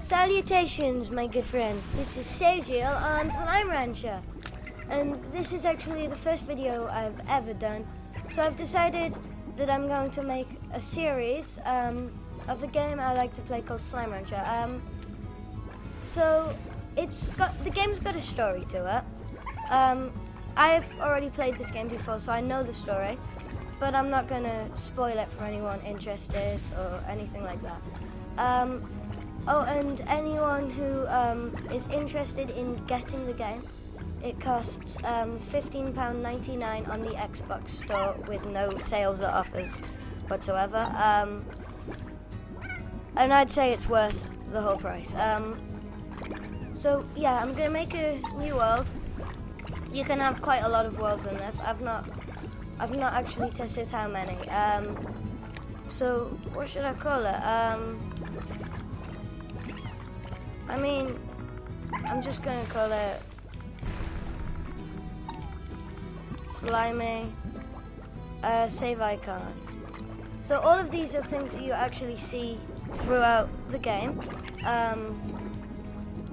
Salutations, my good friends. This is SageEel on Slime Rancher, and this is actually the first video I've ever done. So I've decided that I'm going to make a series of a game I like to play called Slime Rancher. So the game's got a story to it. I've already played this game before, so I know the story, but I'm not gonna spoil it for anyone interested or anything like that. Oh, and anyone who is interested in getting the game, it costs £15.99 on the Xbox store with no sales or offers whatsoever. And I'd say it's worth the whole price. So yeah, I'm gonna make a new world. You can have quite a lot of worlds in this. I've not actually tested how many. So what should I call it? I mean, I'm just gonna call it Slimy Save Icon. So all of these are things that you actually see throughout the game,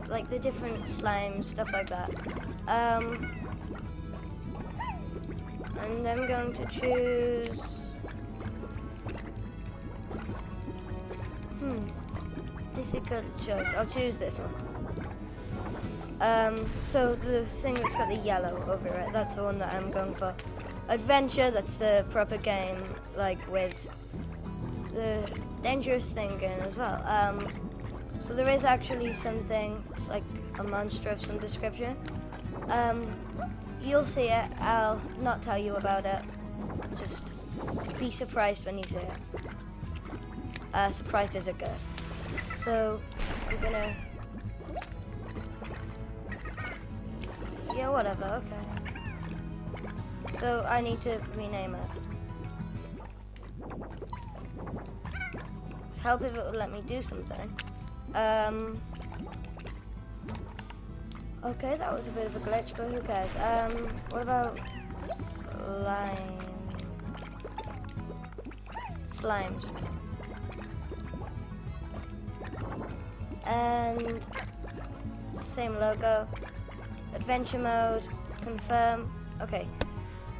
like the different slimes, stuff like that. And I'm going to choose difficult choice. I'll choose this one. So the thing that's got the yellow over it, that's the one that I'm going for. Adventure, that's the proper game, like with the dangerous thing in as well. So there is actually something, it's like a monster of some description. You'll see it, I'll not tell you about it. Just be surprised when you see it. Surprises are good. So, I'm gonna... Yeah, whatever, okay. So, I need to rename it. Help if it would let me do something. Okay, that was a bit of a glitch, but who cares? What about slimes? And the same logo, adventure mode, confirm. Okay,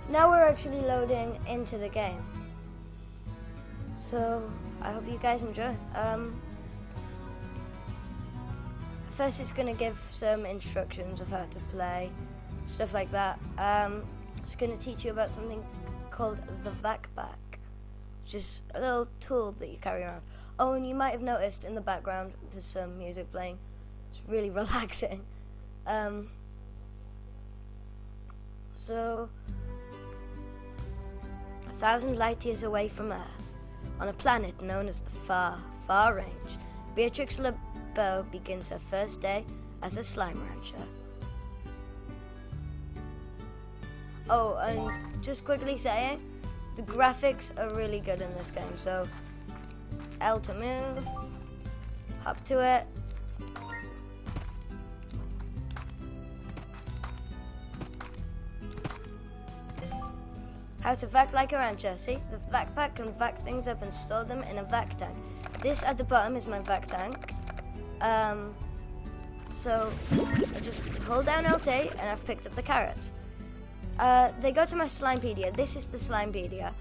now we're actually loading into the game. So I hope you guys enjoy. First, it's gonna give some instructions of how to play, stuff like that. It's gonna teach you about something called the backpack, which is a little tool that you carry around. Oh, and you might have noticed in the background there's some music playing. It's really relaxing. So, 1,000 light years away from Earth, on a planet known as the Far, Far Range, Beatrix LeBeau begins her first day as a slime rancher. Oh, and just quickly saying, the graphics are really good in this game, so L to move, hop to it. How to vac like a rancher. See, the vac pack can vac things up and store them in a vac tank. This at the bottom is my vac tank. So I just hold down LT and I've picked up the carrots. They go to my Slimepedia. This is the Slimepedia.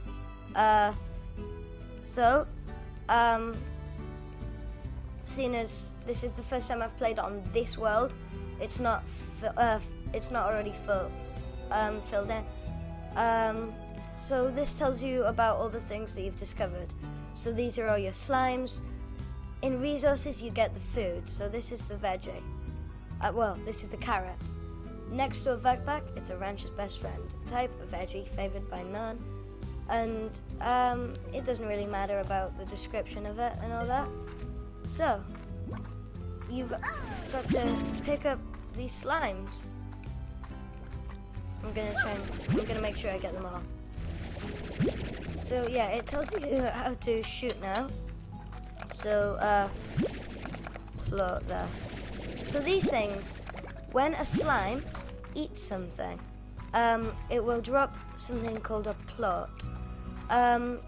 Seeing as this is the first time I've played on this world, it's not already filled in. So this tells you about all the things that you've discovered. So these are all your slimes. In resources, you get the food. So this is the veggie. This is the carrot. Next to a backpack, it's a rancher's best friend. Type veggie, favored by none. And it doesn't really matter about the description of it and all that. So, you've got to pick up these slimes. I'm gonna make sure I get them all. So yeah, it tells you how to shoot now. So, plot there. So these things, when a slime eats something, it will drop something called a plot. And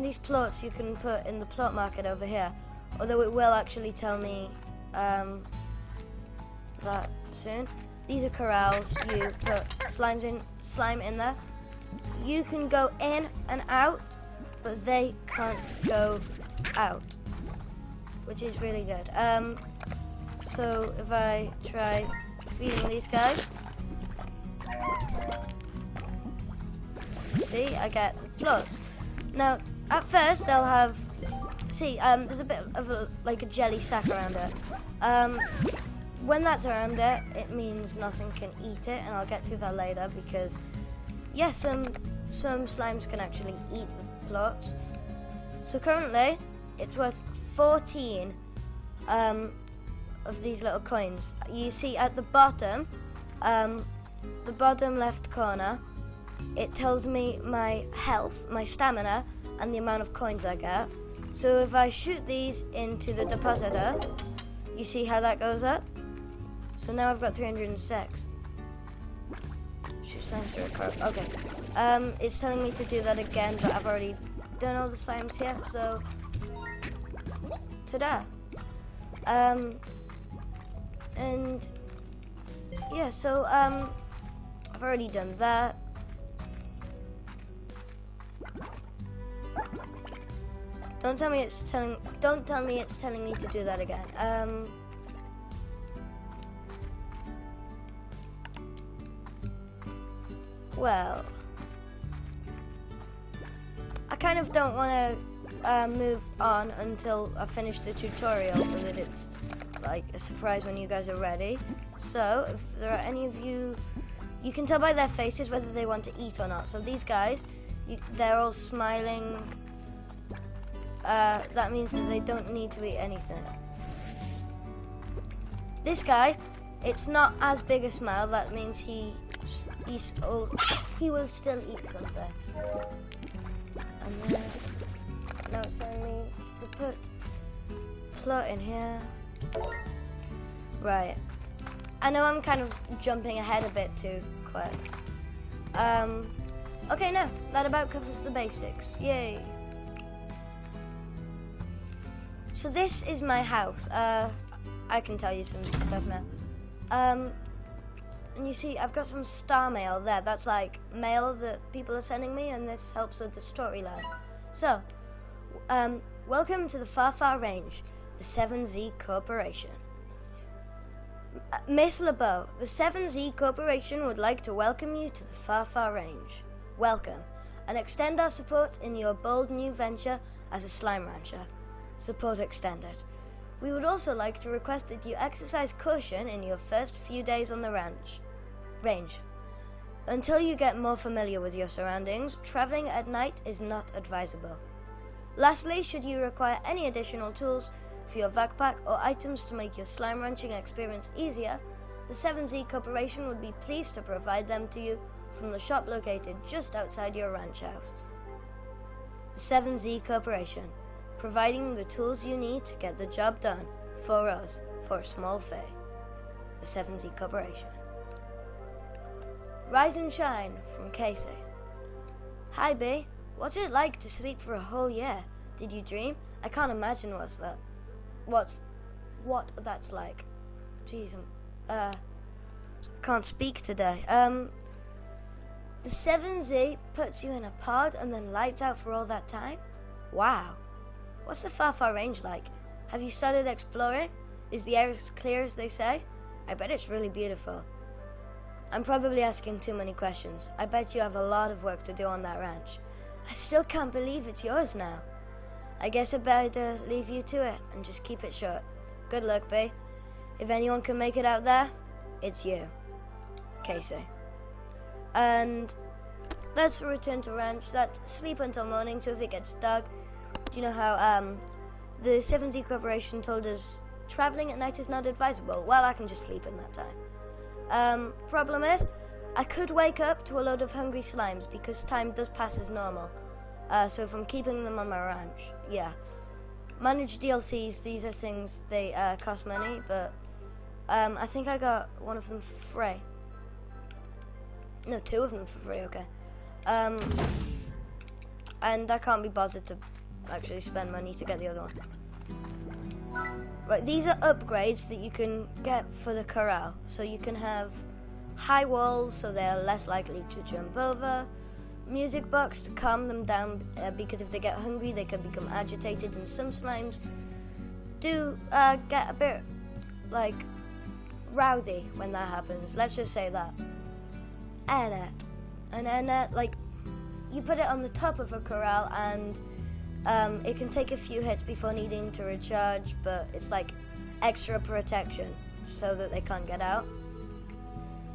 these plots you can put in the plot market over here, although it will actually tell me that soon. These are corrals. You put slime in there. You can go in and out, but they can't go out, which is really good. So if I try feeding these guys, see, I get the plots. Now, at first they'll have, there's a bit of a jelly sack around it. When that's around it, it means nothing can eat it, and I'll get to that later because, yes, some slimes can actually eat the plots. So currently, it's worth 14 of these little coins. You see at the bottom left corner, it tells me my health, my stamina, and the amount of coins I get. So if I shoot these into the depositor, you see how that goes up? So now I've got 306. Shoot slimes through a curve. Okay. It's telling me to do that again, but I've already done all the slimes here, so ta-da. And yeah, so I've already done that. Don't tell me it's telling me to do that again. Well, I kind of don't want to move on until I finish the tutorial so that it's like a surprise when you guys are ready. So if there are any of you, you can tell by their faces whether they want to eat or not. So these guys, they're all smiling. That means that they don't need to eat anything. This guy, it's not as big a smile. That means he will still eat something. And then now it's telling me to put plot in here. Right. I know I'm kind of jumping ahead a bit too quick. Okay, no, that about covers the basics. Yay. So this is my house. I can tell you some stuff now. And you see, I've got some star mail there. That's like mail that people are sending me, and this helps with the storyline. So, welcome to the Far Far Range, the 7Z Corporation. Miss LeBeau, the 7Z Corporation would like to welcome you to the Far Far Range. Welcome, and extend our support in your bold new venture as a slime rancher. Support extended. We would also like to request that you exercise caution in your first few days on the range. Until you get more familiar with your surroundings, traveling at night is not advisable. Lastly, should you require any additional tools for your backpack or items to make your slime ranching experience easier, the 7Z Corporation would be pleased to provide them to you from the shop located just outside your ranch house. The 7Z Corporation, providing the tools you need to get the job done for us for a small fee. The 7Z Corporation. Rise and Shine from Casey. Hi B, what's it like to sleep for a whole year? Did you dream? I can't imagine what that's like. Jeez, I can't speak today. The 7Z puts you in a pod and then lights out for all that time? Wow. What's the Far Far Range like? Have you started exploring? Is the air as clear as they say? I bet it's really beautiful. I'm probably asking too many questions. I bet you have a lot of work to do on that ranch. I still can't believe it's yours now. I guess I better leave you to it and just keep it short. Good luck, B. If anyone can make it out there, it's you. Casey. And let's return to ranch. That's sleep until morning, so if it gets dark. Do you know how the 7Z Corporation told us traveling at night is not advisable? Well, I can just sleep in that time. Problem is, I could wake up to a load of hungry slimes because time does pass as normal. So if I'm keeping them on my ranch, yeah. Manage DLCs, these are things, they cost money, but I think I got one of them for free. No, two of them for free, okay. And I can't be bothered to actually spend money to get the other one. Right, these are upgrades that you can get for the corral. So you can have high walls, so they're less likely to jump over. Music box to calm them down, because if they get hungry, they can become agitated, and some slimes do get a bit like rowdy when that happens. Let's just say that. And then like you put it on the top of a corral, and it can take a few hits before needing to recharge, but it's like extra protection so that they can't get out.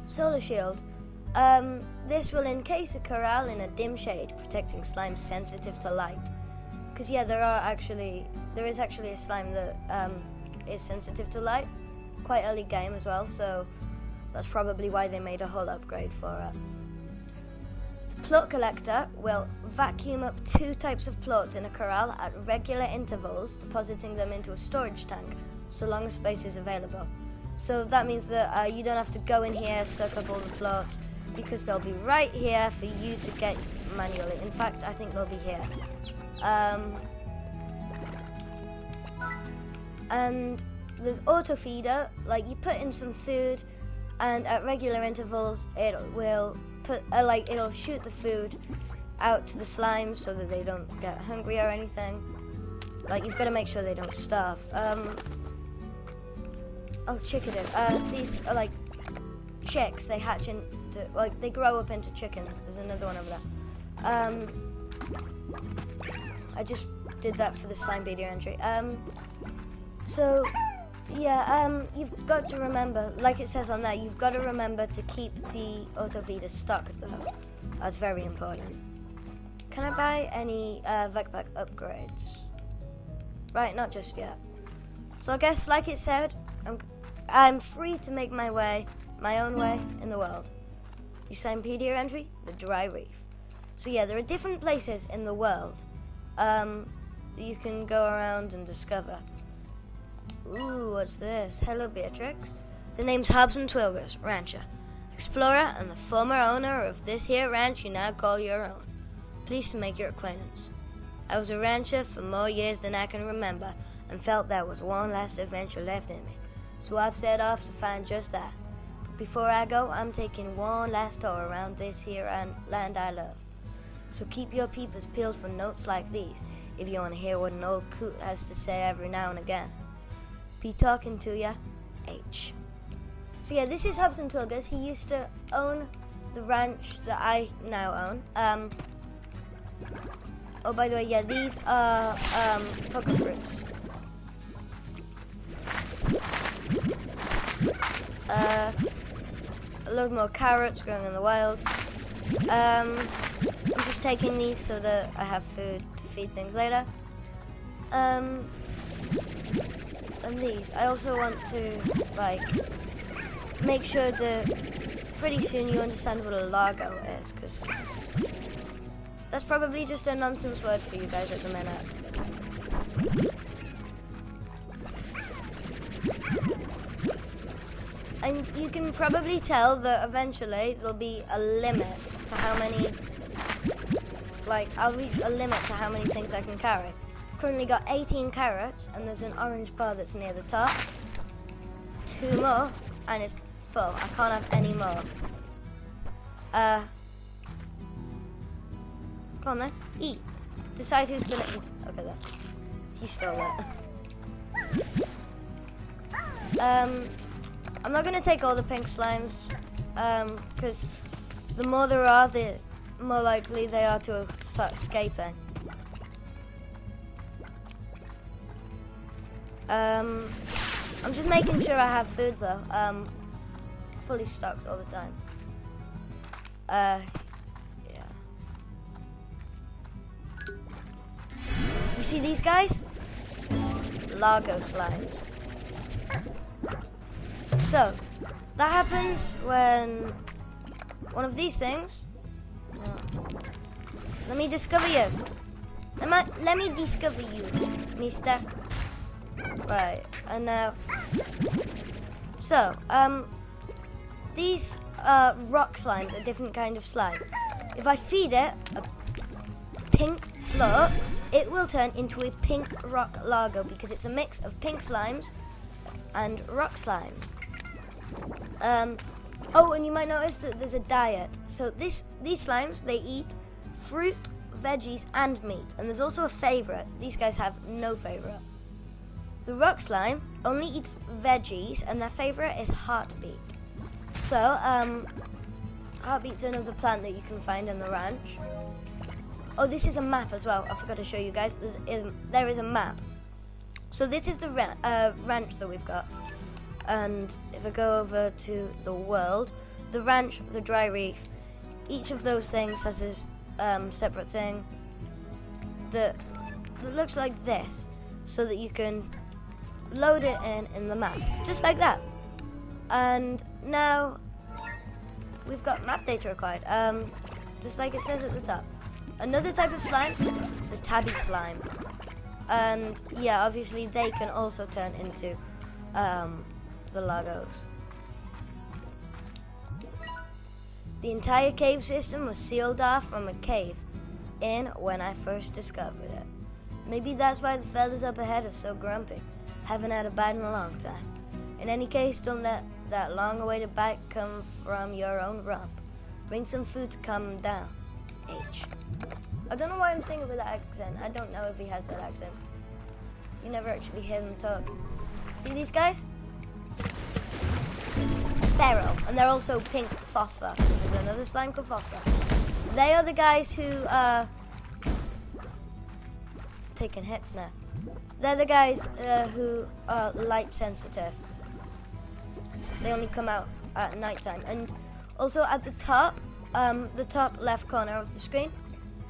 Solar shield. This will encase a corral in a dim shade, protecting slimes sensitive to light. Because yeah, there is actually a slime that is sensitive to light. Quite early game as well, so that's probably why they made a whole upgrade for it. The plot collector will vacuum up 2 types of plots in a corral at regular intervals, depositing them into a storage tank so long as space is available. So that means that you don't have to go in here, suck up all the plots, because they'll be right here for you to get manually. In fact, I think they'll be here. And there's auto feeder, like you put in some food, and at regular intervals it will it'll shoot the food out to the slimes so that they don't get hungry or anything. Like you've got to make sure they don't starve. Chickadee. These are like chicks. They hatch into, like, they grow up into chickens. There's another one over there. I just did that for the slime video entry. So yeah, you've got to remember, like it says on there, you've got to remember to keep the auto feeder stocked though. That's very important. Can I buy any backpack upgrades? Right, not just yet. So I guess, like it said, I'm free to make my own way in the world. You Wikipedia entry, the dry reef. So yeah, there are different places in the world that you can go around and discover. Ooh, what's this? Hello, Beatrix. The name's Hobson Twilgers, rancher, explorer, and the former owner of this here ranch you now call your own. Pleased to make your acquaintance. I was a rancher for more years than I can remember, and felt there was one last adventure left in me. So I've set off to find just that. But before I go, I'm taking one last tour around this here land I love. So keep your peepers peeled for notes like these, if you want to hear what an old coot has to say every now and again. Be talking to ya, H. So yeah, this is Hobson Twilgers. He used to own the ranch that I now own. Oh, by the way, yeah, these are poker fruits. A load more carrots growing in the wild. I'm just taking these so that I have food to feed things later. And these. I also want to, like, make sure that pretty soon you understand what a Largo is, because that's probably just a nonsense word for you guys at the minute. And you can probably tell that eventually there'll be a limit to how many, like, I'll reach a limit to how many things I can carry. I've currently got 18 carrots, and there's an orange bar that's near the top. 2 more, and it's full. I can't have any more. Go on then, eat. Decide who's gonna eat. Okay, there. He stole it. I'm not gonna take all the pink slimes, because the more there are, the more likely they are to start escaping. I'm just making sure I have food though. Fully stocked all the time. Yeah. You see these guys? Largo slimes. So, that happens when one of these things. Let me discover you. Let me discover you, mister. Right, and now. So, these rock slimes are a different kind of slime. If I feed it a pink plot, it will turn into a pink rock lago because it's a mix of pink slimes and rock slimes. Oh, and you might notice that there's a diet. So these slimes, they eat fruit, veggies, and meat. And there's also a favorite. These guys have no favorite. The rock slime only eats veggies, and their favorite is heartbeat. So, heartbeat's another plant that you can find in the ranch. Oh, this is a map as well. I forgot to show you guys. There is a map. So this is the ranch that we've got. And if I go over to the world, the ranch, the dry reef, each of those things has a separate thing that looks like this, so that you can load it in the map, just like that. And now we've got map data required, just like it says at the top. Another type of slime, the tabby slime. And yeah, obviously they can also turn into the lagos. The entire cave system was sealed off from a cave in when I first discovered it. Maybe that's why the fellas up ahead are so grumpy. Haven't had a bite in a long time. In any case, don't let that long-awaited bite come from your own rump. Bring some food to calm down. H. I don't know why I'm saying it with that accent. I don't know if he has that accent. You never actually hear them talk. See these guys? Feral, and they're also pink phosphor. This is another slime called phosphor. They are the guys who taking hits now. They're the guys who are light sensitive. They only come out at nighttime. And also at the top left corner of the screen,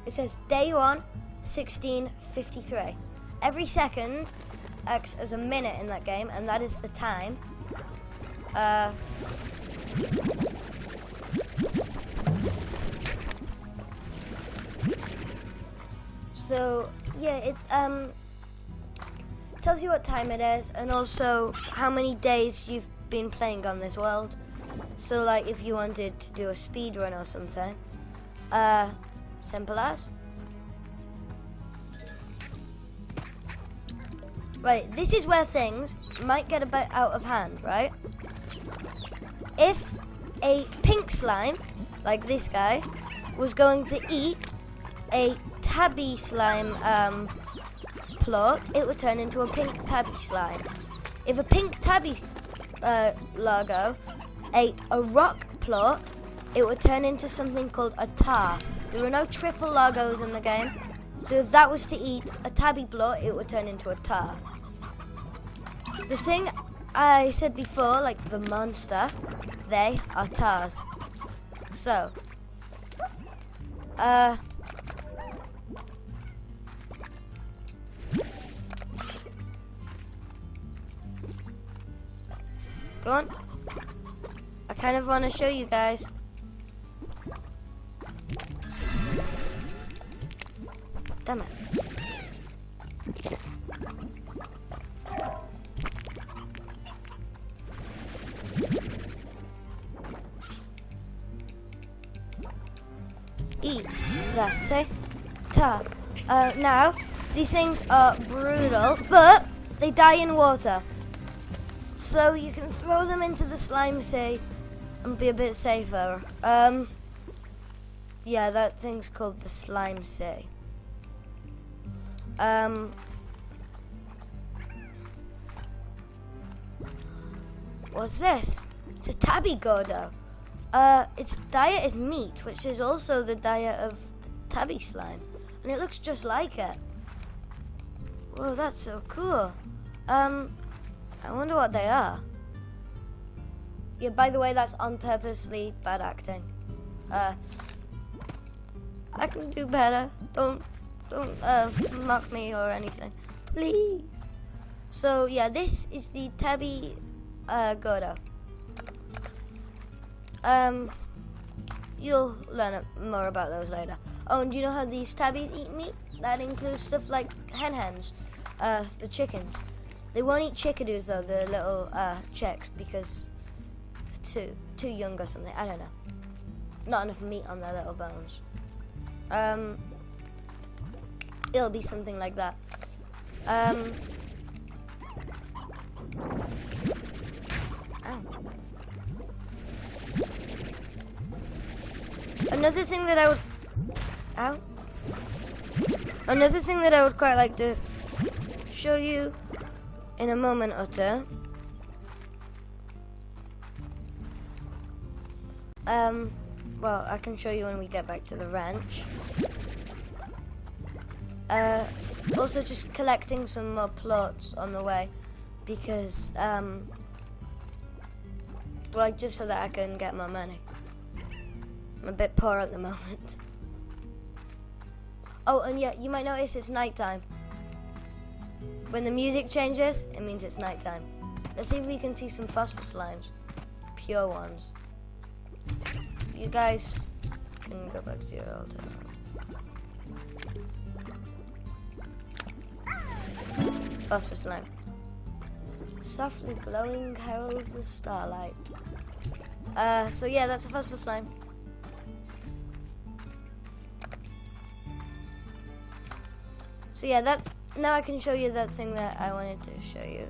it says day 1, 16:53. Every second acts as a minute in that game, and that is the time. So yeah, it tells you what time it is, and also how many days you've been playing on this world. So like if you wanted to do a speed run or something, simple as. Right, this is where things might get a bit out of hand, right? If a pink slime, like this guy, was going to eat a tabby slime plot, it would turn into a pink tabby slime. If a pink tabby lago ate a rock plot, it would turn into something called a tar. There are no triple lagos in the game, so if that was to eat a tabby plot, it would turn into a tar. The thing I said before, like the monster, they are tars. So, go on. I kind of want to show you guys. Damn it. Eat that, say? Tar. Now, these things are brutal, but they die in water. So you can throw them into the slime sea and be a bit safer. Yeah, that thing's called the slime sea. What's this? It's a tabby gordo. Its diet is meat, which is also the diet of the tabby slime. And it looks just like it. Whoa, that's so cool. I wonder what they are. Yeah, by the way, that's on purposely bad acting. I can do better. Don't mock me or anything, please. So yeah, this is the tabby gordo. You'll learn more about those later. Oh, and do you know how these tabbies eat meat? That includes stuff like hens, the chickens. They won't eat chickadoos though, the little chicks, because they're too young or something. I don't know. Not enough meat on their little bones. it'll be something like that. Ow. Another thing that I would... Ow. Another thing that I would quite like to show you in a moment or two. Well, I can show you when we get back to the ranch. Also just collecting some more plots on the way because, like, just so that I can get more money. I'm a bit poor at the moment. Oh, and yeah, you might notice it's nighttime. When the music changes, it means it's nighttime. Let's see if we can see some phosphor slimes. Pure ones. You guys can go back to your old town. Phosphor slime. Softly glowing heralds of starlight. So yeah, that's a phosphor slime. So yeah, that's, now I can show you that thing that I wanted to show you.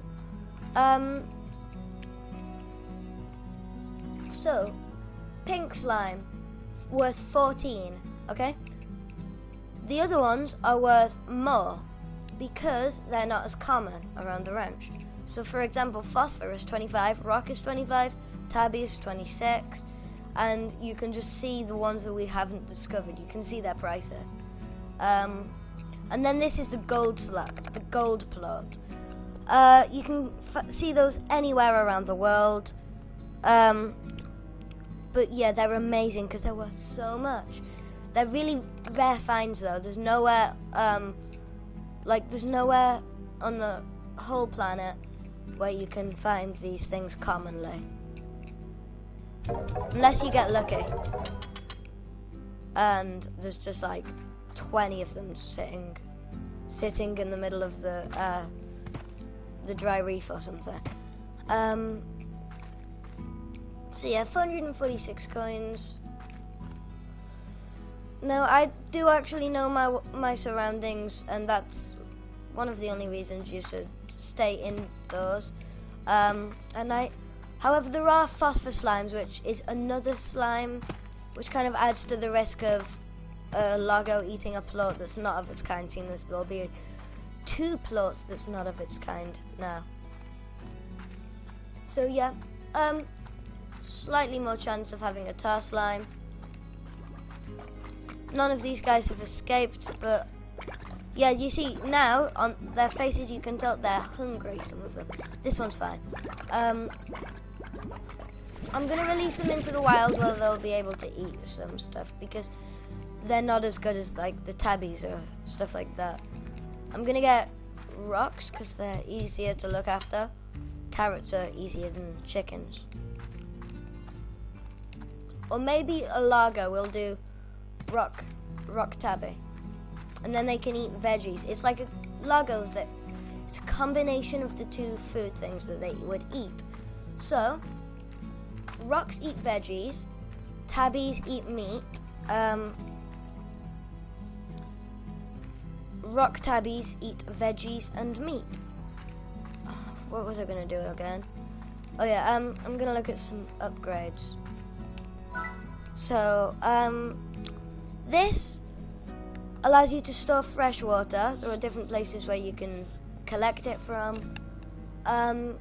So, pink slime, worth 14, okay? The other ones are worth more because they're not as common around the ranch. So for example, phosphor is 25, rock is 25, tabby is 26, and you can just see the ones that we haven't discovered. You can see their prices. And then this is the gold slab, the gold plot. You can see those anywhere around the world. But yeah, they're amazing because they're worth so much. They're really rare finds though. There's nowhere, there's nowhere on the whole planet where you can find these things commonly. Unless you get lucky. And there's just like 20 of them sitting in the middle of the dry reef or something. So yeah, 446 coins. Now I do actually know my surroundings, and that's one of the only reasons you should stay indoors. However, there are phosphor slimes, which is another slime, which kind of adds to the risk of a Lago eating a plot that's not of its kind, seeing as there'll be 2 plots that's not of its kind now. So yeah, slightly more chance of having a tar slime. None of these guys have escaped, but yeah, you see now on their faces you can tell they're hungry, some of them. This one's fine. I'm gonna release them into the wild where they'll be able to eat some stuff because they're not as good as like the tabbies or stuff like that. I'm gonna get rocks because they're easier to look after. Carrots are easier than chickens. Or maybe a lager will do rock tabby. And then they can eat veggies. It's like a lagos that it's a combination of the 2 food things that they would eat. So rocks eat veggies, tabbies eat meat. Rock tabbies eat veggies and meat. What was I gonna do again? Oh yeah, I'm gonna look at some upgrades. So, this allows you to store fresh water. There are different places where you can collect it from. And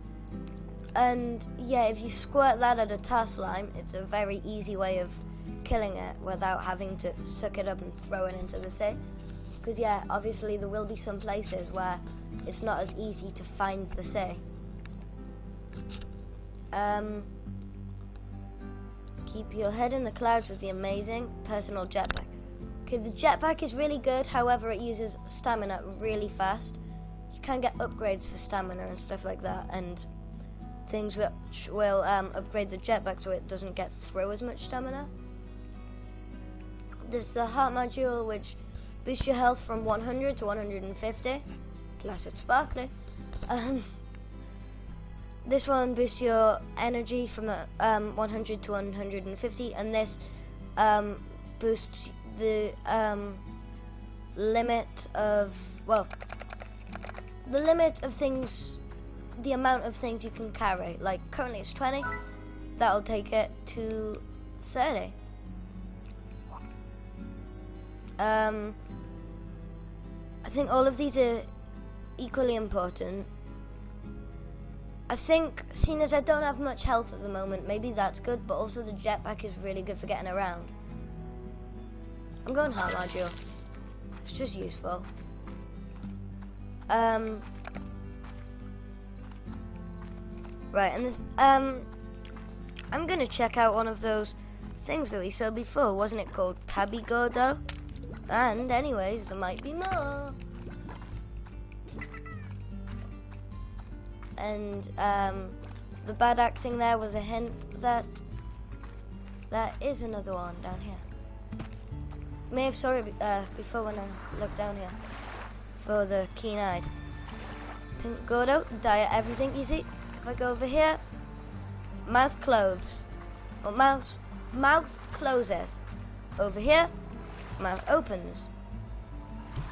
yeah, if you squirt that at a tar slime, it's a very easy way of killing it without having to suck it up and throw it into the sea. Because yeah, obviously there will be some places where it's not as easy to find the sea. Keep your head in the clouds with the amazing personal jetpack. Okay, the jetpack is really good, however it uses stamina really fast. You can get upgrades for stamina and stuff like that, and things which will upgrade the jetpack so it doesn't get through as much stamina. There's the heart module, which boosts your health from 100 to 150. Plus it's sparkly. This one boosts your energy from 100 to 150, and this boosts the limit of, well, the limit of things, the amount of things you can carry. Like currently it's 20, that'll take it to 30. I think all of these are equally important. I think, seeing as I don't have much health at the moment, maybe that's good, but also the jetpack is really good for getting around. I'm going hard module. It's just useful. Right, and I'm gonna check out one of those things that we saw before. Wasn't it called Tabby Gordo? And anyways, there might be more. And the bad acting there was a hint that there is another one down here. May have saw it before when I looked down here for the keen-eyed. Pink Gordo, diet everything, you see. If I go over here, mouth clothes. Or mouth closes. Over here, mouth opens.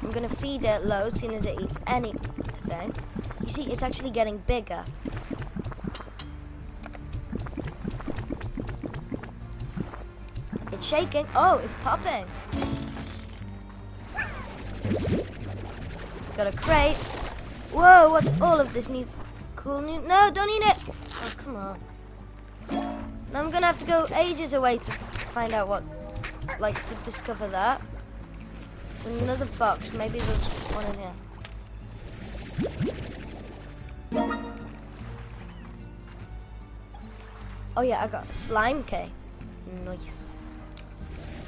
I'm gonna feed it loads, seeing as it eats anything. You see, it's actually getting bigger. It's shaking. Oh, it's popping. Got a crate. Whoa, what's all of this new cool new? No, don't eat it. Oh, come on. Now I'm gonna have to go ages away to find out what, like, to discover that. There's another box. Maybe there's one in here. Oh yeah, I got a slime key. Nice.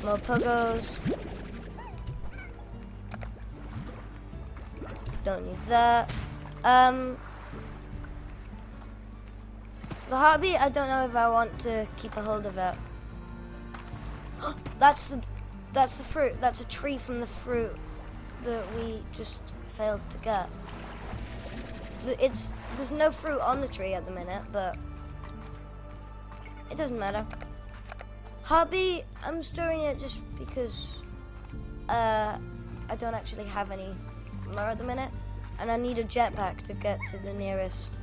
More poggos. Don't need that. The heartbeat, I don't know if I want to keep a hold of it. That's the fruit. That's a tree from the fruit that we just failed to get. There's no fruit on the tree at the minute, but it doesn't matter. Heartbeat, I'm storing it just because I don't actually have any more at the minute, and I need a jetpack to get to the nearest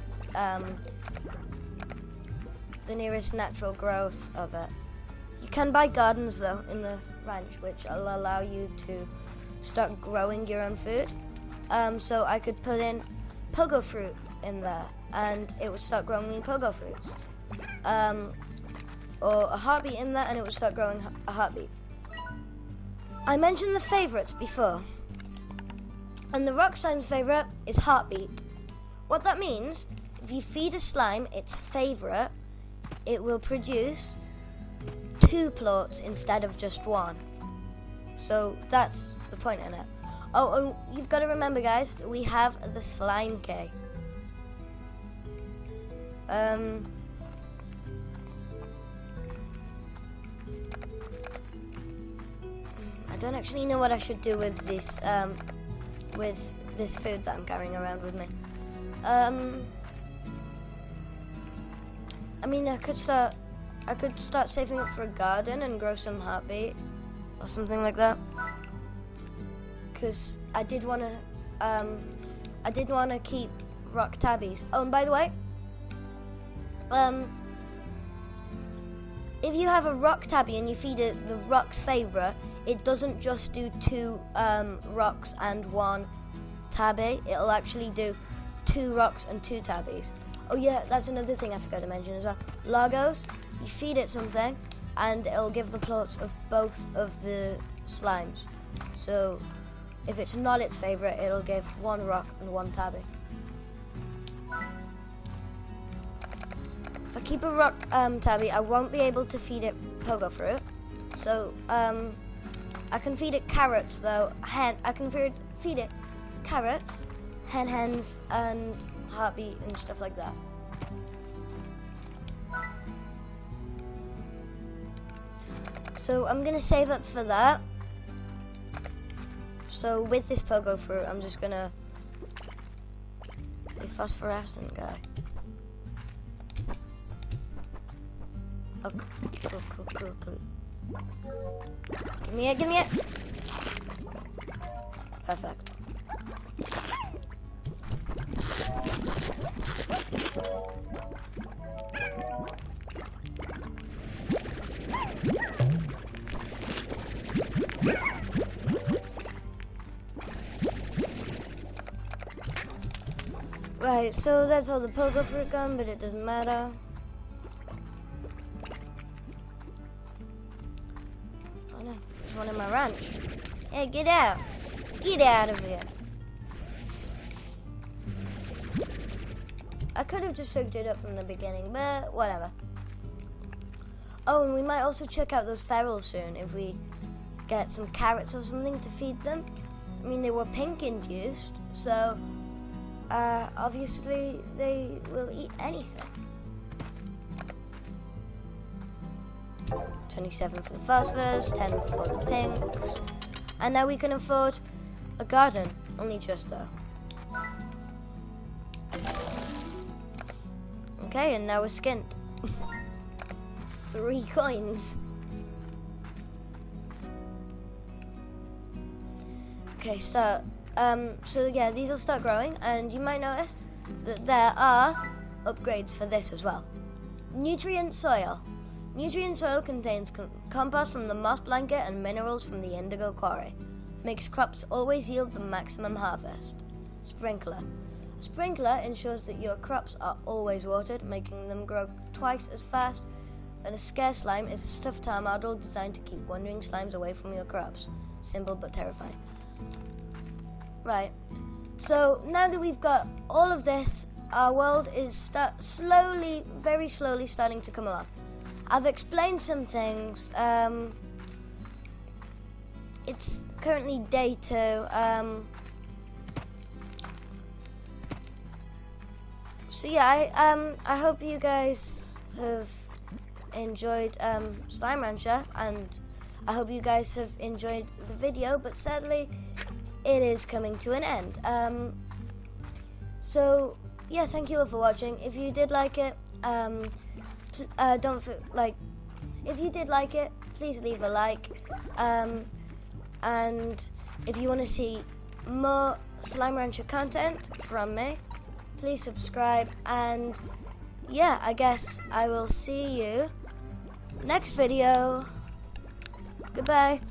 natural growth of it. You can buy gardens though in the ranch, which will allow you to start growing your own food. So I could put in pogo fruit in there, and it would start growing me pogo fruits. Or a heartbeat in there, and it would start growing a heartbeat. I mentioned the favorites before, and the rock slime's favorite is heartbeat. What that means, if you feed a slime its favorite, it will produce 2 plots instead of just 1. So that's the point in it. Oh, and you've got to remember, guys, that we have the slime key. I don't actually know what I should do with this food that I'm carrying around with me. I mean, I could start saving up for a garden and grow some heartbeat or something like that. Because I did want to keep rock tabbies. Oh, and by the way, if you have a rock tabby and you feed it the rock's favorite, it doesn't just do 2 rocks and 1 tabby. It'll actually do 2 rocks and 2 tabbies. Oh yeah, that's another thing I forgot to mention as well. Lagos, you feed it something, and it'll give the plots of both of the slimes. So if it's not its favorite, it'll give 1 rock and 1 tabby. If I keep a rock tabby, I won't be able to feed it pogo fruit. So I can feed it carrots though. I can feed it carrots, hens, and heartbeat and stuff like that. So I'm gonna save up for that. So with this pogo fruit, I'm just gonna a phosphorescent guy. Oh, cool. Give me it. Perfect. Right, so that's all the pogo fruit gun, but it doesn't matter. Oh no, there's one in my ranch. Hey, get out! Get out of here! I could have just hooked it up from the beginning, but whatever. Oh, and we might also check out those ferals soon if we get some carrots or something to feed them. I mean, they were pink induced, so obviously they will eat anything. 27 for the phosphors, 10 for the pinks, and now we can afford a garden, only just though. Okay, and now we're skint. 3 coins. Okay, so yeah, these will start growing, and you might notice that there are upgrades for this as well. Nutrient soil. Nutrient soil contains compost from the moss blanket and minerals from the indigo quarry. Makes crops always yield the maximum harvest. Sprinkler. A sprinkler ensures that your crops are always watered, making them grow twice as fast. And a scare slime is a stuffed tar model designed to keep wandering slimes away from your crops. Simple but terrifying. Right, so now that we've got all of this, our world is slowly, very slowly starting to come along. I've explained some things. It's currently day 2. So yeah, I hope you guys have enjoyed Slime Rancher, and I hope you guys have enjoyed the video, but sadly it is coming to an end. So yeah, thank you all for watching. If you did like it, if you did like it, please leave a like, and if you want to see more Slime Rancher content from me, please subscribe, and yeah, I guess I will see you next video. Goodbye.